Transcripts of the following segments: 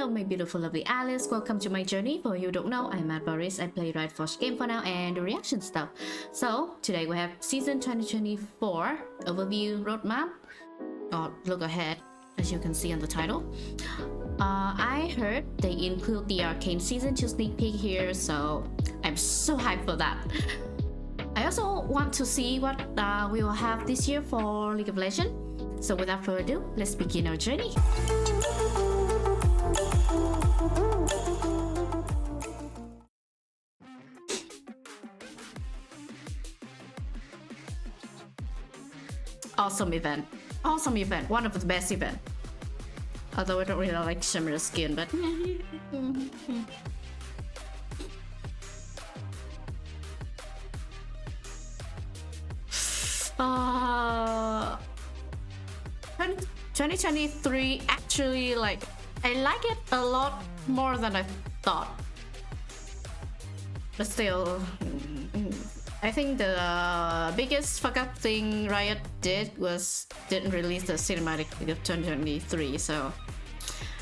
Hello my beautiful lovely Alice, welcome to my journey. For you who don't know, I'm Matt Boris. I play Riot Forge game for now and the reaction stuff. So today we have season 2024 overview roadmap or look ahead, as you can see on the title. I heard they include the Arcane season 2 sneak peek here, so I'm so hyped for that. I also want to see what we will have this year for League of Legends. So without further ado, let's begin our journey. Awesome event. Awesome event. One of the best event. Although I don't really like Shimmer skin, but 2023 actually, like, I like it a lot more than I thought. But still, I think the biggest fuck up thing Riot did was didn't release the cinematic of 2023. So,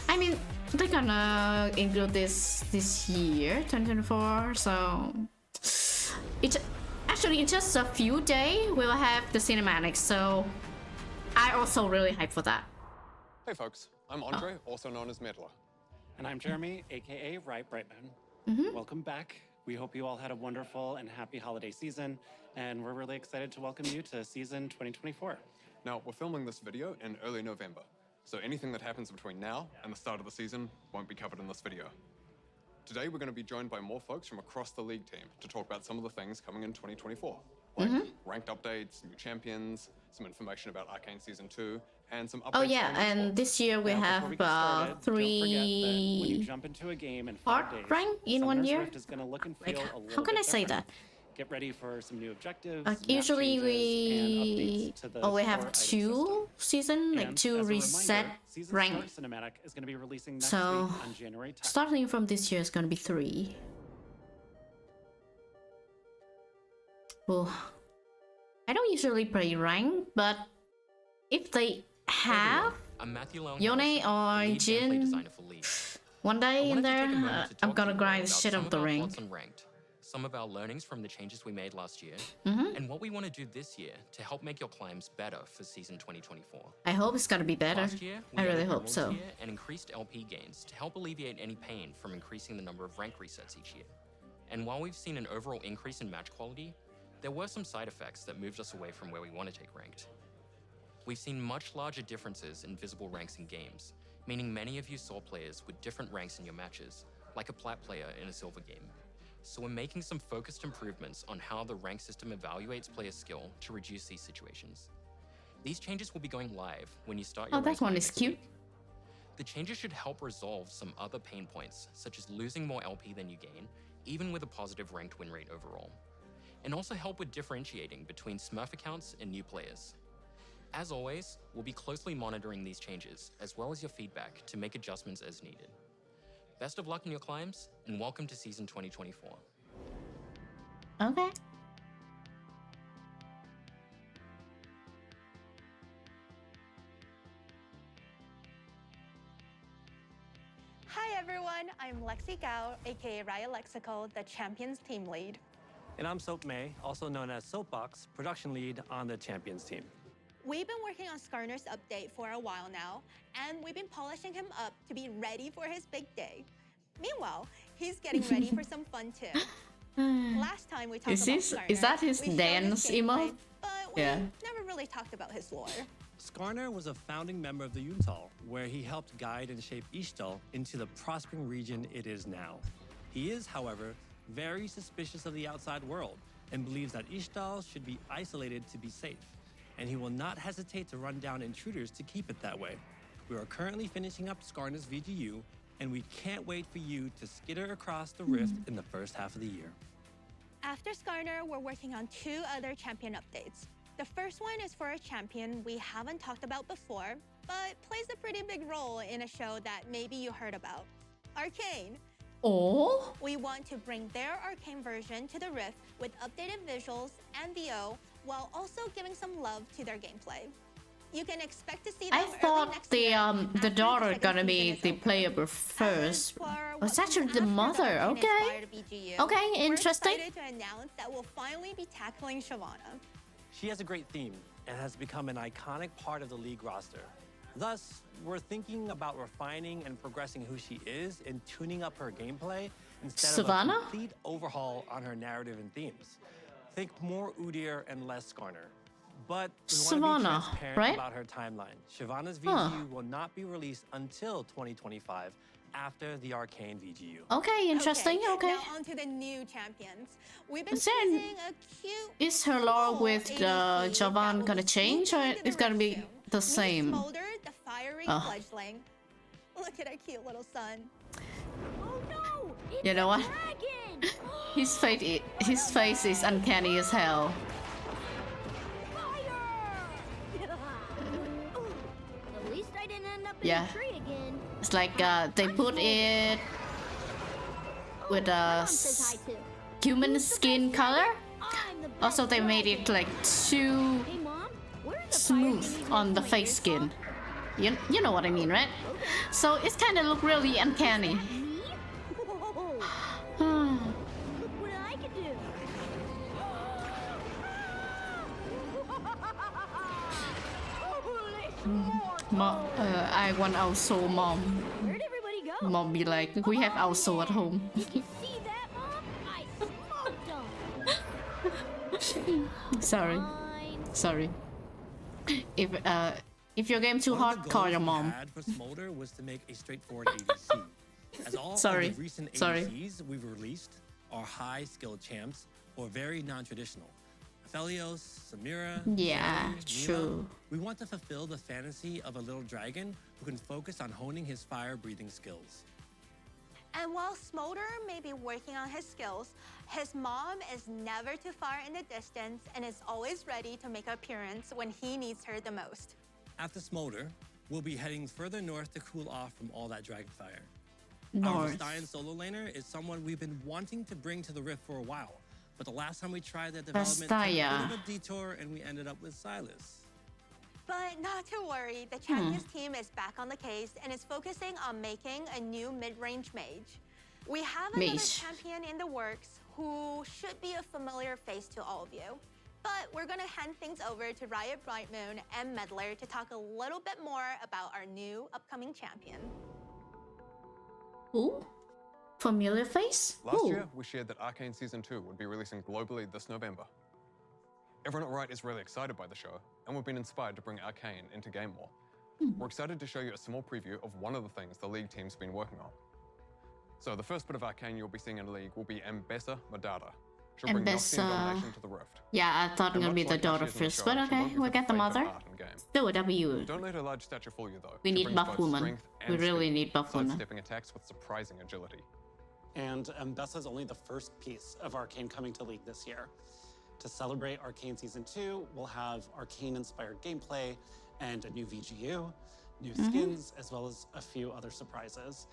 I mean, they're gonna include this year, 2024. So, it's actually in just a few days we'll have the cinematics. So, I also really hyped for that. Hey folks, I'm Andre, also known as Meddler. And I'm Jeremy, aka Riot Brightman. Welcome back. We hope you all had a wonderful and happy holiday season, and we're really excited to welcome you to season 2024. Now, we're filming this video in early November, so anything that happens between now and the start of the season won't be covered in this video. Today, we're going to be joined by more folks from across the league team to talk about some of the things coming in 2024, like ranked updates, new champions, some information about Arcane Season 2, and some updates. Oh yeah, and this year we have three art rank in 1 year. Like, how can I say that? Get ready for some new objectives. Usually we have two season, like two reset rank. So starting from this year is gonna be 3. Oh, I don't usually play rank, but if they have Yone or Jin one day in there, I'm gonna grind the shit out of the rank. Some of our learnings from the changes we made last year, and what we want to do this year to help make your climbs better for season 2024. I hope it's gonna be better. Last year, I really hope so. And increased LP gains to help alleviate any pain from increasing the number of rank resets each year. And while we've seen an overall increase in match quality, there were some side effects that moved us away from where we want to take ranked. We've seen much larger differences in visible ranks in games, meaning many of you saw players with different ranks in your matches, like a plat player in a silver game. So we're making some focused improvements on how the rank system evaluates player skill to reduce these situations. These changes will be going live when you start your that one is cute. week. The changes should help resolve some other pain points, such as losing more LP than you gain, even with a positive ranked win rate overall. And also help with differentiating between Smurf accounts and new players. As always, we'll be closely monitoring these changes, as well as your feedback to make adjustments as needed. Best of luck in your climbs, and welcome to season 2024. Okay. Hi everyone, I'm Lexi Gao, aka Riot Lexical, the Champions team lead. And I'm Soap May, also known as Soapbox, production lead on the Champions team. We've been working on Skarner's update for a while now, and we've been polishing him up to be ready for his big day. Meanwhile, he's getting ready for some fun too. Last time we talked about Skarner, is that his we showed dance gameplay, emote? but we never really talked about his lore. Skarner was a founding member of the Yuntal, where he helped guide and shape Ishtal into the prospering region it is now. He is, however, very suspicious of the outside world and believes that Ishtal should be isolated to be safe, and he will not hesitate to run down intruders to keep it that way. We are currently finishing up Skarner's VGU, and we can't wait for you to skitter across the rift in the first half of the year. After Skarner, we're working on 2 other champion updates. The first one is for a champion we haven't talked about before, but plays a pretty big role in a show that maybe you heard about, Arcane. Oh? We want to bring their Arcane version to the Rift with updated visuals and VO, while also giving some love to their gameplay. You can expect to see I them early thought next the year the after daughter second gonna season be is the over. playable As first. for Oh, what it's actually comes the after mother. Okay. Arcane-inspired VGU, Okay, we're interesting. excited to announce that we'll finally be tackling Shyvana. She has a great theme and has become an iconic part of the league roster. Thus, we're thinking about refining and progressing who she is and tuning up her gameplay instead Savannah? of a complete overhaul on her narrative and themes. Think more Udyr and less Skarner. But we want to be Savannah, transparent right? about her timeline. Shyvana's Huh. VGU will not be released until 2025 after the Arcane VGU. Okay, interesting. Okay. Now on to the new champions. We've been Is there teasing a cute. Is her lore small with ADC the that Javan will gonna be change, or swooping into it's the gonna be rescue. the Meet same? Smolder, the fiery Oh. fledgling. Look at our cute little son. Oh no! It's You know a what? dragon! His face is uncanny as hell. Fire! At least I didn't end up Yeah. in a tree again. It's like they put it with My a mom says hi too. human Who's the skin best color. dragon? I'm the best Also, they made it dragon. like too Hey mom, where's the fire smooth baby on the my face ears skin. off? You know what I mean, right? So it's kind of look really uncanny. Me? Whoa! Look what I can do. Holy smart. I want our soul, mom. Where'd everybody go? Mom be like, we have our soul at home. Did you see that, Mom? I smoked them. Sorry, Fine. sorry. If your game too One of hard, the call goals your we mom. had for Smolder was to make a straightforward ADC. As all Sorry, of the recent sorry. ADCs we've released are high skilled champs or very non-traditional. Aphelios, Samira, Yeah, Zeri, true. Mila. We want to fulfill the fantasy of a little dragon who can focus on honing his fire-breathing skills. And while Smolder may be working on his skills, his mom is never too far in the distance and is always ready to make an appearance when he needs her the most. After Smolder, we'll be heading further north to cool off from all that dragon fire. Our North. Vestayan solo laner is someone we've been wanting to bring to the Rift for a while, but the last time we tried that development took a bit Vestaya. of a detour and we ended up with Silas. But not to worry, the Champions team is back on the case and is focusing on making a new mid-range mage. We have another Mage. champion in the works who should be a familiar face to all of you. But we're gonna hand things over to Riot Brightmoon and Meddler to talk a little bit more about our new upcoming champion. Who? Familiar face? Last Who? year, we shared that Arcane Season 2 would be releasing globally this November. Everyone at Riot is really excited by the show, and we've been inspired to bring Arcane into game more. We're excited to show you a small preview of one of the things the League team's been working on. So the first bit of Arcane you'll be seeing in League will be Ambessa Madara. She'll bring Noxian Ambessa. domination to the Rift. Yeah, I thought it And was gonna be much the like how daughter she is in the first, show, but she okay, won't be we got the afraid of mother. art in game. Still a W. Don't let her large stature fool you, though. We She need brings buff both woman. strength We and really speed, need buff woman. sidestepping attacks with surprising agility. And Ambessa's only the first piece of Arcane coming to League this year. To celebrate Arcane Season 2, we'll have Arcane-inspired gameplay and a new VGU, new skins, as well as a few other surprises.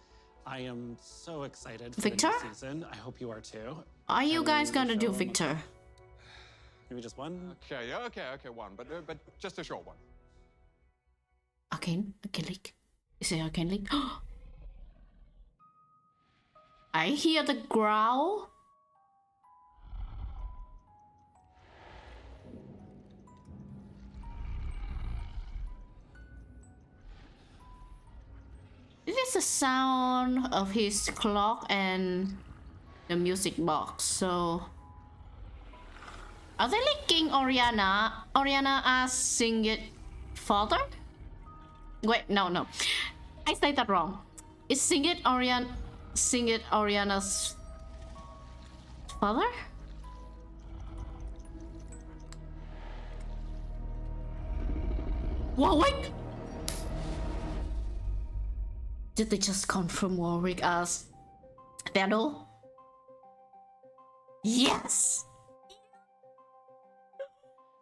I am so excited for Victor? the new season. I hope you are too. Are you Can guys we gonna do show 'em- Victor? Maybe just one? Okay, one, but just a short one. Arcane League? Is it Arcane League? I hear the growl. It is the sound of his clock and the music box, so... Are they linking Oriana? Oriana as Singed father? Wait, no. I said that wrong. Is Singed Oriana's father? Warwick? Did they just confirm Warwick as Theodore? Yes!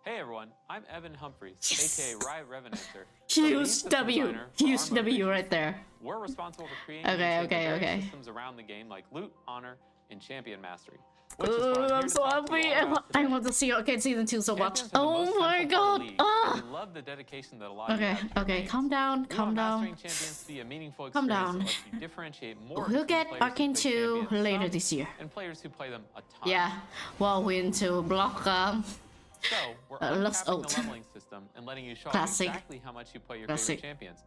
Hey everyone, I'm Evan Humphreys, Yes. aka Riot Revenancer. Huge system W. designer for Huge our W motivation. right there. We're responsible for creating Okay, and shaping okay, various okay. systems around the game like loot, honor, and champion mastery. Which is why I'm I'm here so to talk to you happy. all about I today. want to see Arcane Season 2 so much. Champions are the Oh most my central part god. of the league, Ah. and we love the dedication that a lot of you Okay, have to your okay, games. calm down, We calm want down. Mastering Champions to be a meaningful Calm experience down. that lets you differentiate more We'll between get players who Arcane play 2 Champions later some this year. and players who play them a ton. Yeah, while we're into block So we're Lost uncapping the Oat. leveling system and letting you show off Classic. exactly how much you play your Classic. favorite champions.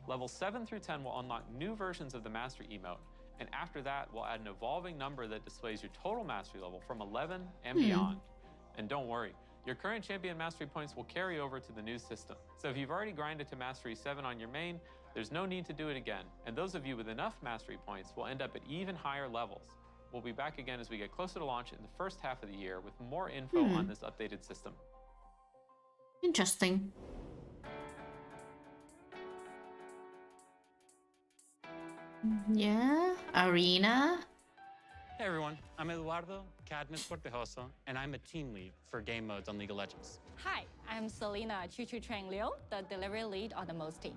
Levels 7 through 10 will unlock new versions of the Mastery emote, and after that, we'll add an evolving number that displays your total Mastery level from 11 and beyond. And don't worry, your current champion Mastery points will carry over to the new system. So if you've already grinded to Mastery 7 on your main, there's no need to do it again. And those of you with enough Mastery points will end up at even higher levels. We'll be back again as we get closer to launch in the first half of the year with more info on this updated system. Interesting. Yeah, Arena. Hey everyone, I'm Eduardo Cadmus Cortejoso, and I'm a team lead for game modes on League of Legends. Hi, I'm Selena Chu Trang Liu, the delivery lead on the most team.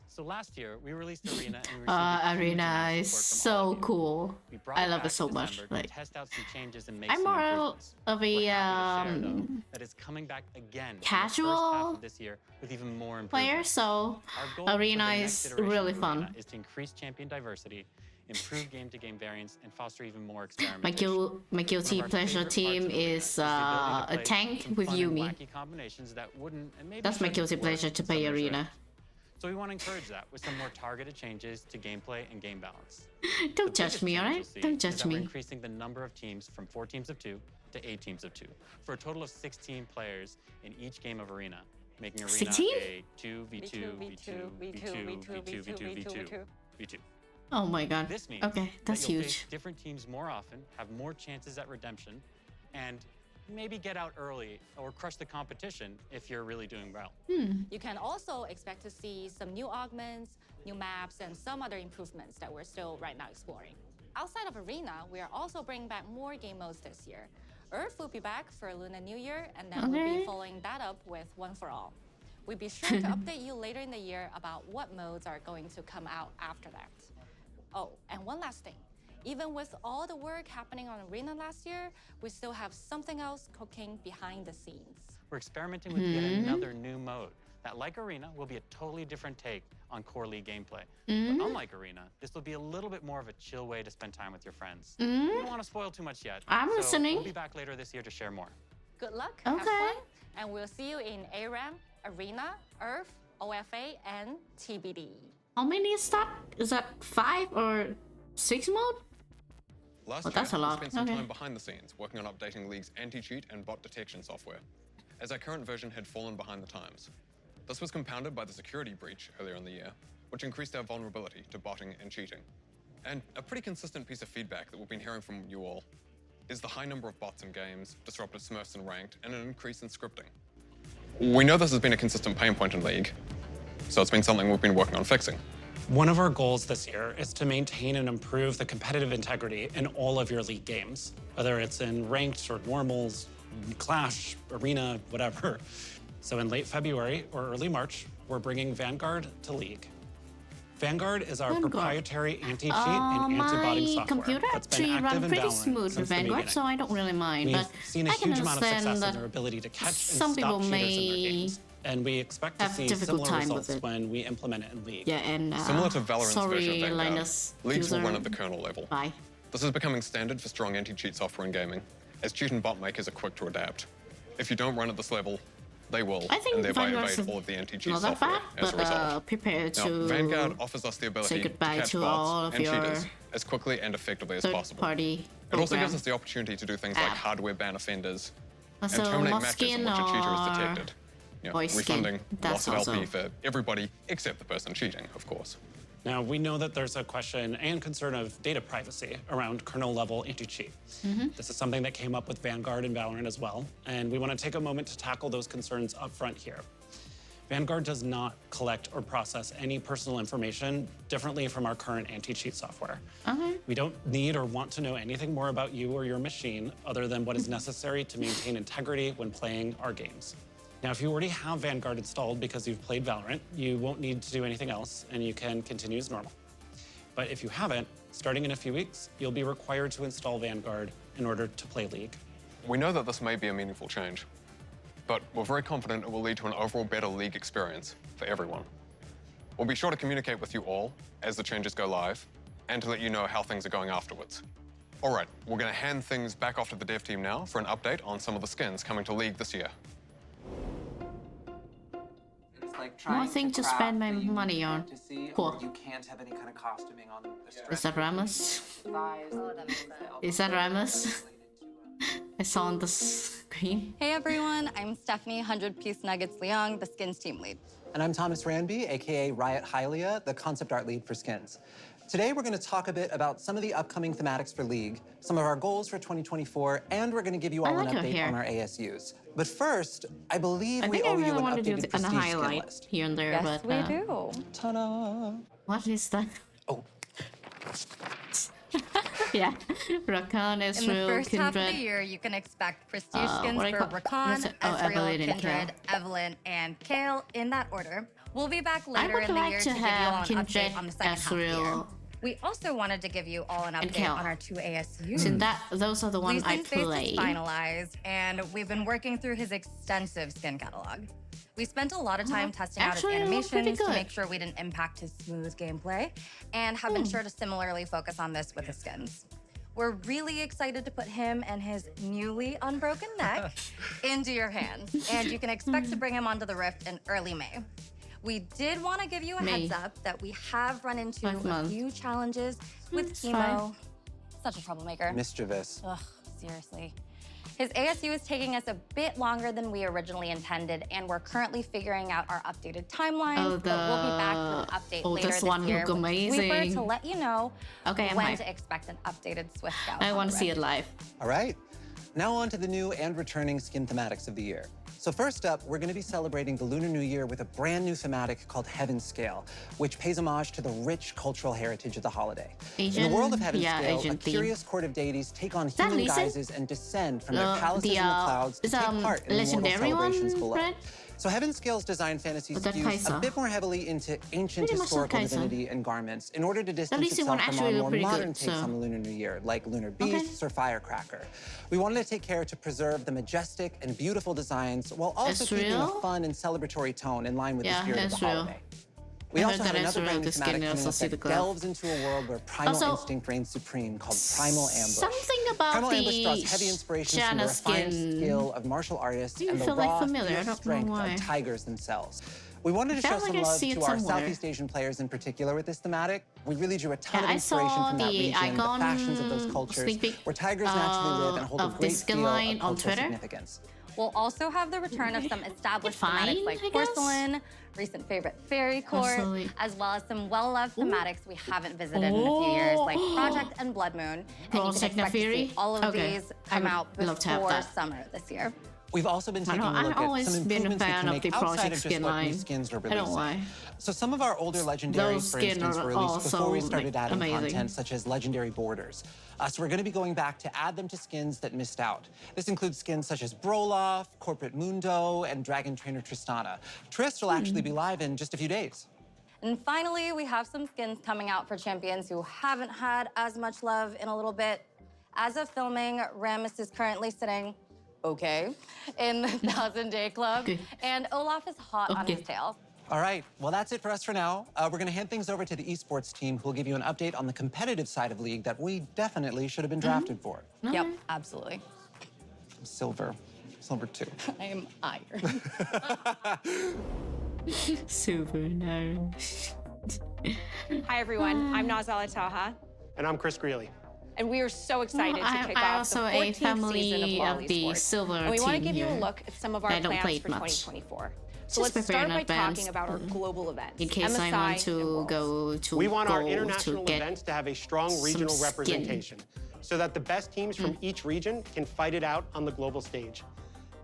So last year, we released Arena and we received a huge Arena amount of is support from all so of you. cool. We brought I it love back it so in much. December to Like, test out some changes and make I'm some more improvements. of We're a happy to share, though, that it's coming back again in the first half casual of this year with even more player, improvements. so Our goal for Arena the next is iteration really of fun. Arena is to increase champion diversity, improve game-to-game variance, and foster even more My experimentation. my guilty One of our pleasure favorite team parts of Arena is the ability to a play tank some with fun and Yumi. wacky combinations that wouldn't and maybe That's my shouldn't guilty work pleasure to in play some Arena. situations. So we want to encourage that with some more targeted changes to gameplay and game balance. Don't The judge biggest me, change alright? you'll see Don't is judge that we're me. increasing the number of teams from 4 teams of 2 to 8 teams of 2, for a total of 16 players in each game of Arena, making Arena 16? a 2v2, v2, v2, v2, v2, v2, v2. Oh my god. This means Okay, that's that you'll huge. face different teams more often, have more chances at redemption, and maybe get out early or crush the competition if you're really doing well. You can also expect to see some new augments, new maps, and some other improvements that we're still right now exploring. Outside of Arena, we are also bringing back more game modes this year. Earth will be back for Lunar New Year, and then we'll Okay. be following that up with One for All. We'll be sure to update you later in the year about what modes are going to come out after that. Oh, and one last thing. Even with all the work happening on Arena last year, we still have something else cooking behind the scenes. We're experimenting with yet another new mode that, like Arena, will be a totally different take on core League gameplay. But unlike Arena, this will be a little bit more of a chill way to spend time with your friends. We don't want to spoil too much yet. I'm so listening. We'll be back later this year to share more. Good luck, have Okay. fun, and we'll see you in ARAM, Arena, Earth, OFA, and TBD. How many is that? Is that 5 or 6 mode? Last Oh, that's a year, lot. we spent some Okay. time behind the scenes working on updating League's anti-cheat and bot detection software, as our current version had fallen behind the times. This was compounded by the security breach earlier in the year, which increased our vulnerability to botting and cheating. And a pretty consistent piece of feedback that we've been hearing from you all is the high number of bots in games, disrupted smurfs in ranked, and an increase in scripting. We know this has been a consistent pain point in League, so it's been something we've been working on fixing. One of our goals this year is to maintain and improve the competitive integrity in all of your League games, whether it's in ranked or normals, Clash, Arena, whatever. So in late February or early March, we're bringing Vanguard to League. Vanguard is our Vanguard. proprietary anti-cheat and anti-botting My software computer that's been actually active runs in pretty Valorant smooth with since the Vanguard, beginning. so I don't really mind. We've But seen a I can huge amount of understand success in that their ability to catch and some stop people cheaters in their may games. And we expect to have see difficult similar time with results it. when we implement it in League. yeah, and Similar to Valorant's version sorry, of Vanguard, Linus, Leagues will user. run at the kernel level. Bye. This is becoming standard for strong anti-cheat software in gaming, as cheat and bot makers are quick to adapt. If you don't run at this level, they will, I think and thereby Vanguard's evade all of the anti-cheat not that software bad, as a but result. prepare Now, to Vanguard offers us the ability to goodbye catch to bots all of and your cheaters as quickly and effectively as possible. third-party It also program. gives us the opportunity to do things like Ah. hardware ban offenders Also, and terminate mod matches in skin which a cheater is or detected. You know, voice skin. refunding That's loss of LP also- for everybody except the person cheating, of course. Now, we know that there's a question and concern of data privacy around kernel-level anti-cheat. This is something that came up with Vanguard and Valorant as well, and we want to take a moment to tackle those concerns up front here. Vanguard does not collect or process any personal information differently from our current anti-cheat software. Okay. We don't need or want to know anything more about you or your machine other than what is necessary to maintain integrity when playing our games. Now, if you already have Vanguard installed because you've played Valorant, you won't need to do anything else and you can continue as normal. But if you haven't, starting in a few weeks, you'll be required to install Vanguard in order to play League. We know that this may be a meaningful change, but we're very confident it will lead to an overall better League experience for everyone. We'll be sure to communicate with you all as the changes go live and to let you know how things are going afterwards. All right, we're going to hand things back off to the dev team now for an update on some of the skins coming to League this year. Nothing to spend my money on. Cool. You can't have any kind of costuming on the Is that Ramos? Is that Ramos? I saw on the screen. Hey everyone, I'm Stephanie 100-Piece Nuggets Leong, the Skins team lead. And I'm Thomas Ranby, aka Riot Hylia, the concept art lead for Skins. Today we're going to talk a bit about some of the upcoming thematics for League, some of our goals for 2024, and we're going to give you all an update on our ASUs. But first, I believe we owe you an updated prestige skin highlight list. here and there, Yes, but we do. Ta-da! what is that? Oh. Yeah, Rakan, In the Ezreal, first half of the Kindred. year, you can expect prestige skins what do I for call- Rakan, what's it? Oh, Ezreal, Evelyn and Kindred, Evelyn, and Kale in that order. We'll be back I later would in the like year to to give you all have an Kindred, update on the second half of the year. Ezreal, We also wanted to give you all an update Kale. on our two ASUs. so those are the ones I Lee's face play. is finalized, and we've been working through his extensive skin catalog. We spent a lot of time testing out his actually, it looked pretty animations to good. make sure we didn't impact his smooth gameplay, and have been sure to similarly focus on this with his skins. We're really excited to put him and his newly unbroken neck into your hands, and you can expect to bring him onto the Rift in early May. We did want to give you a heads up that we have run into 5 a months. few challenges with It's chemo. Such a troublemaker. Mischievous. Ugh, seriously. His ASU is taking us a bit longer than we originally intended, and we're currently figuring out our updated timelines, Oh, but we'll be back with an update later this this one year look with Sweeper amazing. to let you know Okay, I'm when hyped. to expect an updated Swift Scout. I on want the to see Rift. it live. All right, now on to the new and returning skin thematics of the year. So first up, we're going to be celebrating the Lunar New Year with a brand new thematic called Heaven Scale, which pays homage to the rich cultural heritage of the holiday. In Asian? the world of Heaven Yeah, Scale, a Asian theme. curious court of deities take on that human Lee Sin? guises and descend from their palaces The, in the clouds to is, take part in the immortal legendary one, celebrations below. Fred? So Heaven Scale's design fantasy Or that skews Kaiser? a bit more heavily into ancient Pretty much like historical Kaiser. divinity and garments in order to distance Lee Sin one itself from actually our looked more pretty modern good, takes so- on the Lunar New Year, like Lunar Beasts or Firecracker. We wanted to take care to preserve the majestic and beautiful designs while also keeping a Ezreal? fun and celebratory tone in line with the Yeah, spirit of the Ezreal. holiday. We I also heard have that another Ezreal brand new the skin thematic and coming also up see the that glove. delves into a world where primal Also, instinct reigns supreme, called Primal Ambush. something about Primal Ambush the draws heavy inspiration from the Janna refined skin skill of martial artists didn't and the feel like raw, familiar. I fierce don't know strength why. of tigers themselves. We wanted to show felt some like I love see it to our somewhere. Southeast Asian players in particular with this thematic. We really drew a ton Yeah, of I inspiration saw from that the region, the icon fashions of those cultures, sneak peek, where tigers naturally live and hold a of great this skin deal line of on cultural Twitter. significance. We'll also have the return of some established Fine, thematics like I guess. porcelain, recent favorite fairy court, Absolutely. as well as some well-loved thematics we haven't visited in a few years, like Project and Blood Moon. And you can Project expect to Fury? see all of Okay. these I come would out love to have before that. summer this year. We've also been taking know, a look I've at always some been a improvements we fan can of make the outside Project of just skin what new line. skins we're I don't know releasing. why. So some of our older legendaries, Those for skin instance, are were released before we also, started like, adding amazing. content such as legendary borders. So we're going to be going back to add them to skins that missed out. This includes skins such as Broloff, Corporate Mundo, and Dragon Trainer Tristana. Trist will actually be live in just a few days. And finally, we have some skins coming out for champions who haven't had as much love in a little bit. As of filming, Rammus is currently sitting in the 1000-Day Club, Okay. and Olaf is hot on his tail. All right, well, that's it for us for now. We're going to hand things over to the esports team, who will give you an update on the competitive side of League that we definitely should have been drafted for. Yep, absolutely. Silver 2. I am iron. Super no. Hi, everyone. I'm Nazala Taha, And I'm Chris Greeley. and we are so excited to kick I off the also a 14th season of family of Lolly the Sports. silver And we want to team give you a here. look at some of our I don't play plans it for much. 2024. So Just let's prepare start in by advance, talking about our global events. in case I MSI want and to Worlds. go to We want our gold international to get events to have a strong regional skin. representation so that the best teams from each region can fight it out on the global stage.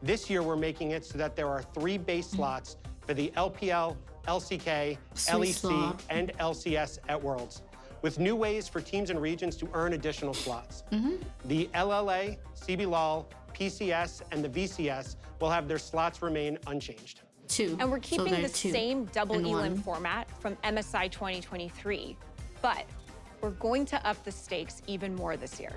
This year, we're making it so that there are 3 base slots for the LPL, LCK, Sweet LEC, slot. and LCS at Worlds, with new ways for teams and regions to earn additional slots. The LLA, CBLOL, PCS, and the VCS will have their slots remain unchanged. 2. And we're So keeping they're the 2 same double and elim 1. format from MSI 2023, but we're going to up the stakes even more this year.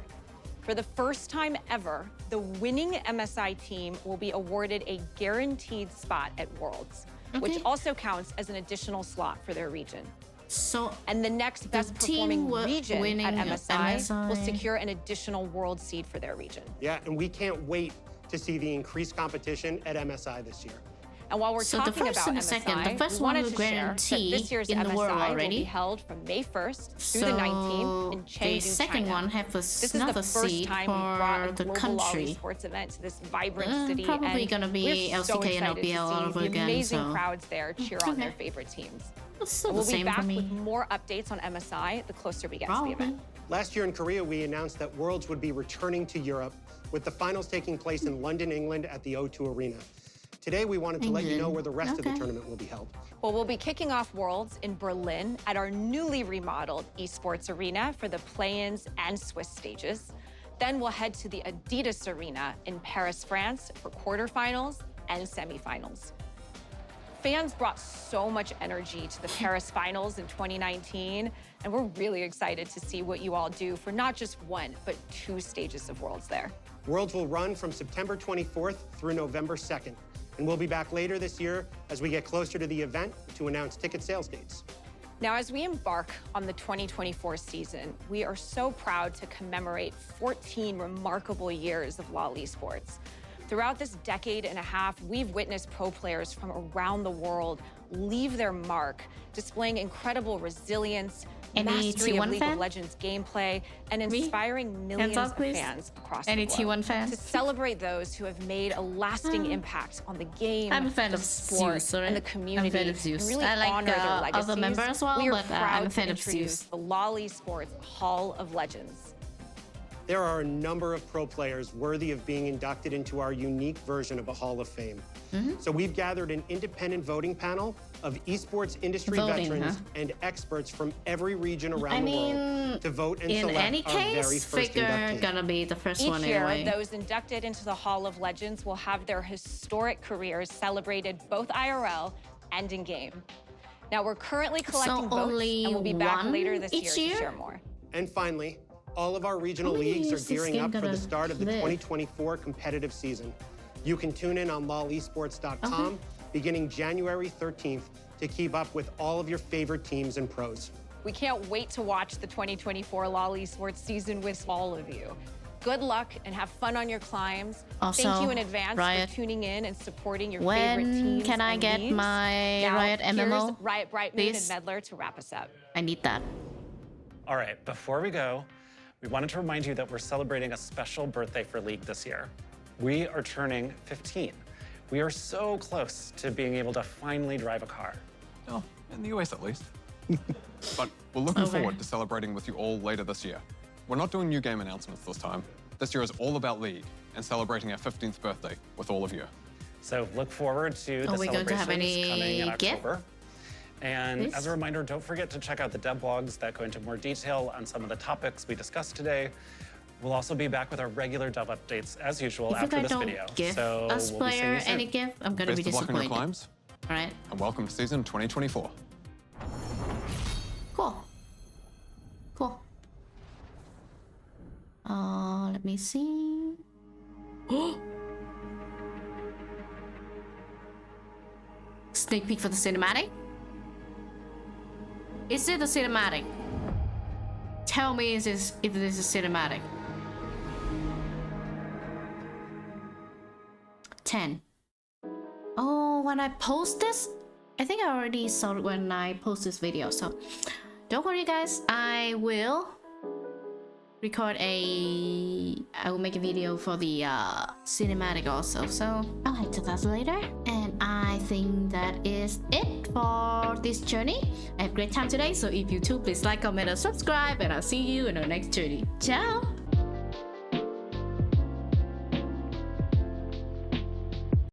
For the first time ever, the winning MSI team will be awarded a guaranteed spot at Worlds, which also counts as an additional slot for their region. So, and the next best performing region at MSI will secure an additional world seed for their region. Yeah, and we can't wait to see the increased competition at MSI this year. And while we're talking about MSI, the first we one wanted will to share that this year's in the MSI world already. will be held from May 1st through the 19th in Chengdu, the second China. one have This is another the first seed time we for brought a the global country. Lolly sports event to this vibrant city, Probably and gonna be we're so LCK and excited LPL all to over see the again, amazing so- crowds there cheer on their favorite teams. Still We'll the be same back for me. with more updates on MSI the closer we get to the event. Last year in Korea, we announced that Worlds would be returning to Europe, with the finals taking place in London, England at the O2 Arena. Today, we wanted to let you know where the rest of the tournament will be held. Well, we'll be kicking off Worlds in Berlin at our newly remodeled esports arena for the play-ins and Swiss stages. Then we'll head to the Adidas Arena in Paris, France for quarterfinals and semifinals. Fans brought so much energy to the Paris finals in 2019, and we're really excited to see what you all do for not just one, but 2 stages of Worlds there. Worlds will run from September 24th through November 2nd. And we'll be back later this year as we get closer to the event to announce ticket sales dates. Now, as we embark on the 2024 season, we are so proud to commemorate 14 remarkable years of LoL esports. Throughout this decade and a half, we've witnessed pro players from around the world leave their mark, displaying incredible resilience, mastery of League of Legends gameplay, and inspiring millions of fans across the globe. To celebrate those who have made a lasting impact on the game, I'm a fan the of sport, Zeus, and the community, I'm a fan of Zeus. and really I like honor their legacies, other members as well, we are but proud I'm a fan to of introduce Zeus. the LoL Esports Hall of Legends. There are a number of pro players worthy of being inducted into our unique version of a Hall of Fame. So we've gathered an independent voting panel of esports industry veterans and experts from every region around the world to vote and select any our very case, first Figure inductee. gonna be the first Each one year, anyway. those inducted into the Hall of Legends will have their historic careers celebrated both IRL and in-game. Now, we're currently collecting votes, only and we'll be back one later this each year year? to share more. And finally, all of our regional How many leagues is are this gearing game up for the gonna start of the live? 2024 competitive season. You can tune in on lolesports.com beginning January 13th to keep up with all of your favorite teams and pros. We can't wait to watch the 2024 LoL Esports season with all of you. Good luck and have fun on your climbs. Also, Thank you in advance Riot, for tuning in and supporting your when favorite teams can I and get leagues. my Now, Riot MMO, here's Riot Brightmoon please? and Medler to wrap us up. I need that. All right, before we go, we wanted to remind you that we're celebrating a special birthday for League this year. We are turning 15. We are so close to being able to finally drive a car. Oh, in the US at least. But we're looking forward to celebrating with you all later this year. We're not doing new game announcements this time. This year is all about League and celebrating our 15th birthday with all of you. So look forward to the Are we going to celebrations have any coming in gift? October. And Please? as a reminder, don't forget to check out the dev blogs that go into more detail on some of the topics we discussed today. We'll also be back with our regular dev updates as usual If you after guys this don't video. give So us we'll be seeing player you soon. any gift, I'm gonna be Best of luck on your disappointed. climbs, All right, and welcome to season 2024. cool. Cool. Let me see. Sneak peek for the cinematic? Is it the cinematic? Tell me if this is cinematic. 10. Oh, when I post this, I think I already saw it when I post this video, so don't worry guys, I will make a video for the cinematic also, so I'll head to that later. And I think that is it for this journey. I had a great time today, so if you too, please like, comment, and subscribe, and I'll see you in our next journey. Ciao!